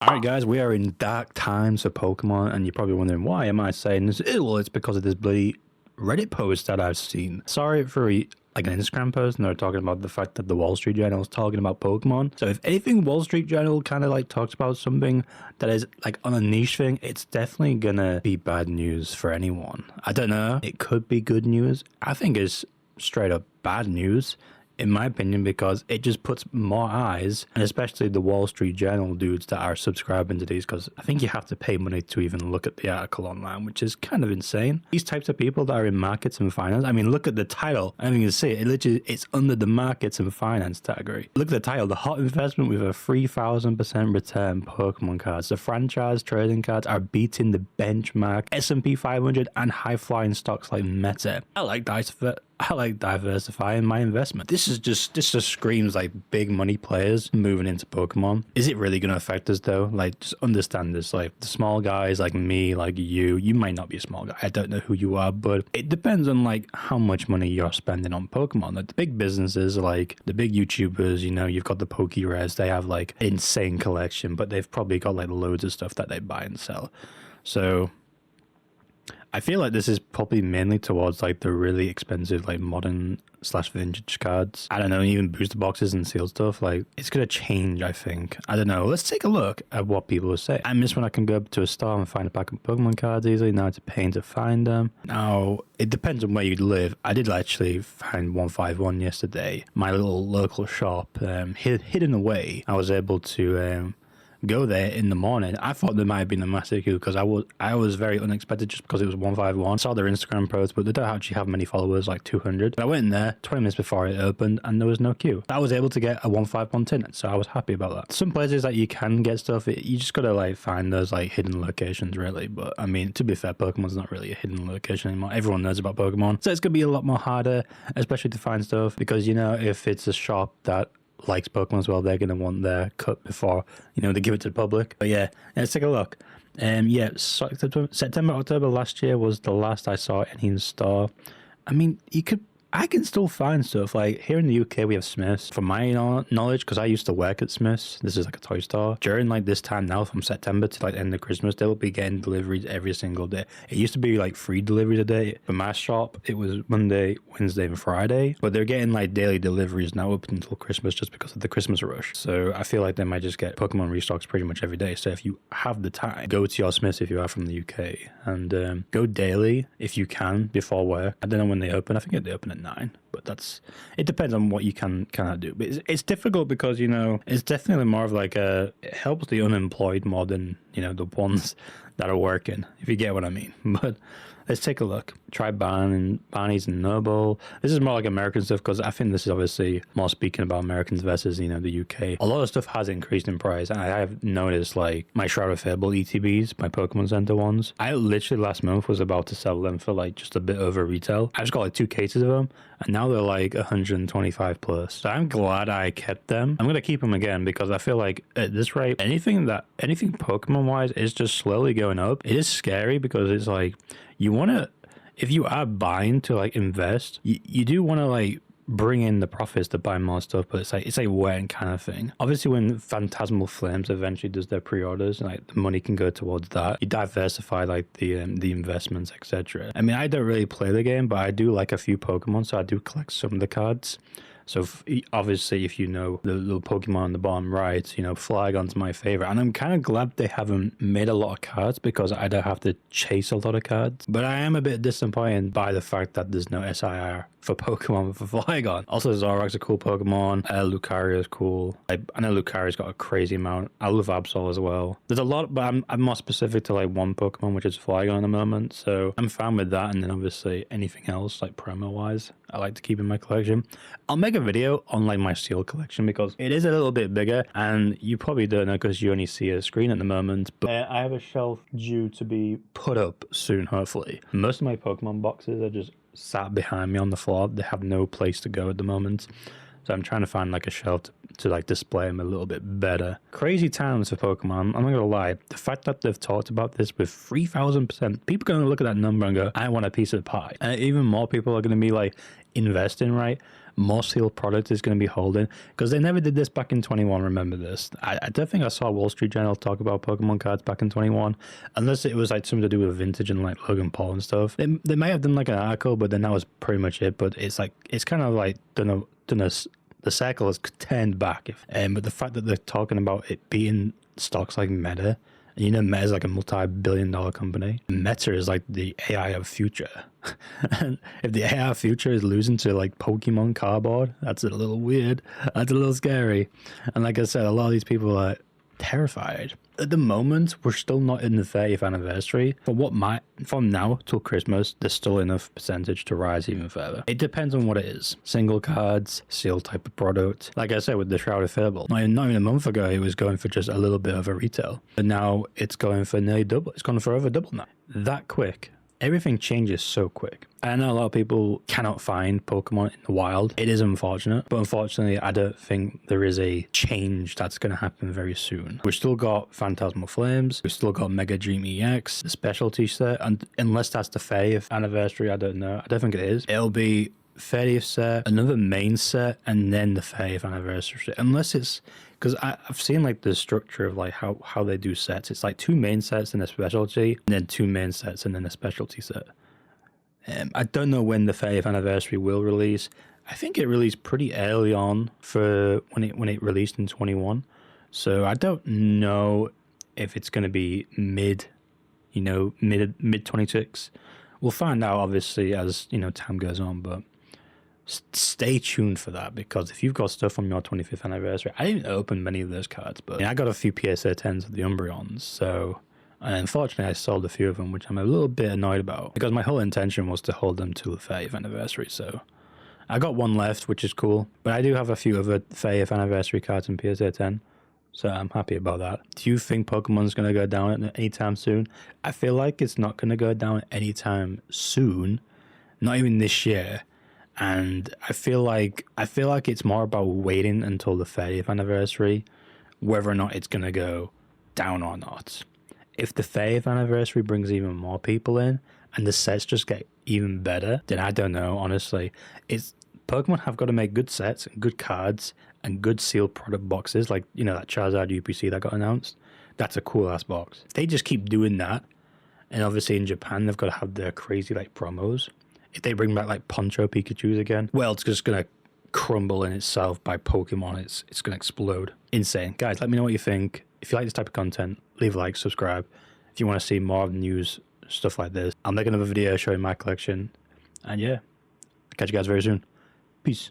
Alright guys, we are in dark times for Pokemon, and you're probably wondering why am I saying this? Well, it's because of this bloody Reddit post that I've seen. Sorry for like an Instagram post, and they're talking about the fact that the Wall Street Journal is talking about Pokemon. So if anything, Wall Street Journal kind of like talks about something that is like on a niche thing, it's definitely gonna be bad news for anyone. I don't know, it could be good news. I think it's straight up bad news, in my opinion, because it just puts more eyes, and especially the Wall Street Journal dudes that are subscribing to these, because I think you have to pay money to even look at the article online, which is kind of insane. These types of people that are in markets and finance, I mean, look at the title. I mean, you can see it literally, it's under the markets and finance category. Look at the title, the hot investment with a 3,000% return Pokemon cards. The franchise trading cards are beating the benchmark S&P 500 and high-flying stocks like Meta. I like diversifying my investment. This just screams like big money players moving into Pokemon. Is it really going to affect us though? Like, just understand this. Like, the small guys like me, like you might not be a small guy. I don't know who you are, but it depends on like how much money you're spending on Pokemon. Like, the big businesses, like the big YouTubers, you know, you've got the Pokerez, they have like insane collection, but they've probably got like loads of stuff that they buy and sell. So I feel like this is probably mainly towards like the really expensive like modern / vintage cards. I don't know, even booster boxes and sealed stuff. Like, it's gonna change, I think. I don't know. Let's take a look at what people will say. I miss when I can go up to a store and find a pack of Pokemon cards easily. Now it's a pain to find them. Now, it depends on where you live. I did actually find 151 yesterday. My little local shop, hidden away. I was able to go there in the morning. I thought there might have been a massive queue because I was very unexpected just because it was 151. Saw their Instagram post, but they don't actually have many followers, like 200. But I went in there 20 minutes before it opened and there was no queue. I was able to get a 151 tin, so I was happy about that. Some places that you can get stuff, you just gotta like find those like hidden locations really. But I mean, to be fair, Pokemon's not really a hidden location anymore. Everyone knows about Pokemon, so it's gonna be a lot more harder, especially to find stuff, because you know, if it's a shop that likes Pokemon as well, they're going to want their cut before, you know, they give it to the public. But yeah, let's take a look. Yeah, so September, October last year was the last I saw any in store. I mean, I can still find stuff. Like, here in the UK, we have Smiths. From my knowledge, because I used to work at Smiths, this is like a toy store. During like this time now, from September to like the end of Christmas, they will be getting deliveries every single day. It used to be like 3 deliveries a day. For my shop, it was Monday, Wednesday, and Friday. But they're getting like daily deliveries now up until Christmas just because of the Christmas rush. So I feel like they might just get Pokemon restocks pretty much every day. So if you have the time, go to your Smiths if you are from the UK. And go daily if you can before work. I don't know when they open. I think they open at 9, but it depends on what you can kind of do. But it's difficult because, you know, it's definitely more of like it helps the unemployed more than, you know, the ones that are working, if you get what I mean. But let's take a look. Try Barney's and Noble. This is more like American stuff, because I think this is obviously more speaking about Americans versus, you know, the UK. A lot of stuff has increased in price, and I have noticed like my Shroud of Fable ETBs, my Pokemon Center ones. I literally last month was about to sell them for like just a bit over retail. I just got like 2 cases of them, and now they're like 125 plus. So I'm glad I kept them. I'm gonna keep them again because I feel like at this rate, anything Pokemon wise is just slowly going up. It is scary because it's like, you want to, if you are buying to like invest, you do want to like bring in the profits to buy more stuff, but it's like when kind of thing. Obviously, when Phantasmal Flames eventually does their pre-orders, like the money can go towards that. You diversify like the investments, etc. I mean, I don't really play the game, but I do like a few Pokemon, so I do collect some of the cards. So obviously, if you know the little Pokemon on the bottom right, you know, Flygon's my favorite. And I'm kind of glad they haven't made a lot of cards because I don't have to chase a lot of cards. But I am a bit disappointed by the fact that there's no SIR for Pokemon for Flygon. Also, Zoroark's a cool Pokemon. Lucario is cool. I know Lucario's got a crazy amount. I love Absol as well. There's a lot, but I'm more specific to like one Pokemon, which is Flygon at the moment. So I'm fine with that. And then obviously anything else, like promo-wise, I like to keep in my collection. I'll make a video on like my seal collection because it is a little bit bigger, and you probably don't know because you only see a screen at the moment. But I have a shelf due to be put up soon, hopefully. Most of my Pokemon boxes are just sat behind me on the floor. They have no place to go at the moment. So I'm trying to find like a shelf to like display them a little bit better. Crazy times for Pokemon. I'm not gonna lie. The fact that they've talked about this with 3,000%, people are gonna look at that number and go, I want a piece of the pie. And even more people are gonna be like investing, right? more sealed product is going to be holding, because they never did this back in 21. Remember this? I don't think I saw Wall Street Journal talk about Pokemon cards back in 21, unless it was like something to do with vintage and like Logan Paul and stuff. They may have done like an article, but then that was pretty much it. But it's like, it's kind of like the cycle has turned back. But the fact that they're talking about it being stocks like Meta, and you know Meta is like a multi-billion-dollar company. Meta is like the AI of future. And if the AI of future is losing to like Pokemon cardboard, that's a little weird. That's a little scary. And like I said, a lot of these people are terrified. At the moment, we're still not in the 30th anniversary. But from now till Christmas, there's still enough percentage to rise even further. It depends on what it is. Single cards, sealed type of product. Like I said, with the Shrouded Fable, not even a month ago, it was going for just a little bit of a retail. But now it's going for nearly double. It's gone for over double now. That quick. Everything changes so quick. I know a lot of people cannot find Pokemon in the wild. It is unfortunate, but unfortunately, I don't think there is a change that's going to happen very soon. We've still got Phantasmal Flames. We've still got Mega Dream EX, the specialty set, and unless that's the 30th anniversary, I don't know. I don't think it is. It'll be 30th set, another main set, and then the 30th anniversary set. Unless it's, because I've seen like the structure of like how they do sets. It's like 2 main sets and a specialty, and then 2 main sets and then a specialty set. I don't know when the 30th anniversary will release. I think it released pretty early on for when it released in 21. So I don't know if it's going to be mid 26. We'll find out obviously as time goes on, but stay tuned for that, because if you've got stuff from your 25th anniversary, I didn't open many of those cards, but I got a few PSA 10s of the Umbreons, so unfortunately I sold a few of them, which I'm a little bit annoyed about, because my whole intention was to hold them to the 30th anniversary. So I got one left, which is cool, but I do have a few other 30th anniversary cards in PSA 10, so I'm happy about that. Do you think Pokemon's going to go down anytime soon? I feel like it's not going to go down anytime soon, not even this year. And I feel like it's more about waiting until the 30th anniversary, whether or not it's going to go down or not. If the 30th anniversary brings even more people in and the sets just get even better, then I don't know, honestly. Pokemon have got to make good sets and good cards and good sealed product boxes, like, that Charizard UPC that got announced. That's a cool ass box. If they just keep doing that, and obviously in Japan they've got to have their crazy like promos. If they bring back like Poncho Pikachus again, well, it's just going to crumble in itself by Pokemon. It's going to explode. Insane. Guys, let me know what you think. If you like this type of content, leave a like, subscribe. If you want to see more of the news, stuff like this, I'll make another video showing my collection. And yeah, catch you guys very soon. Peace.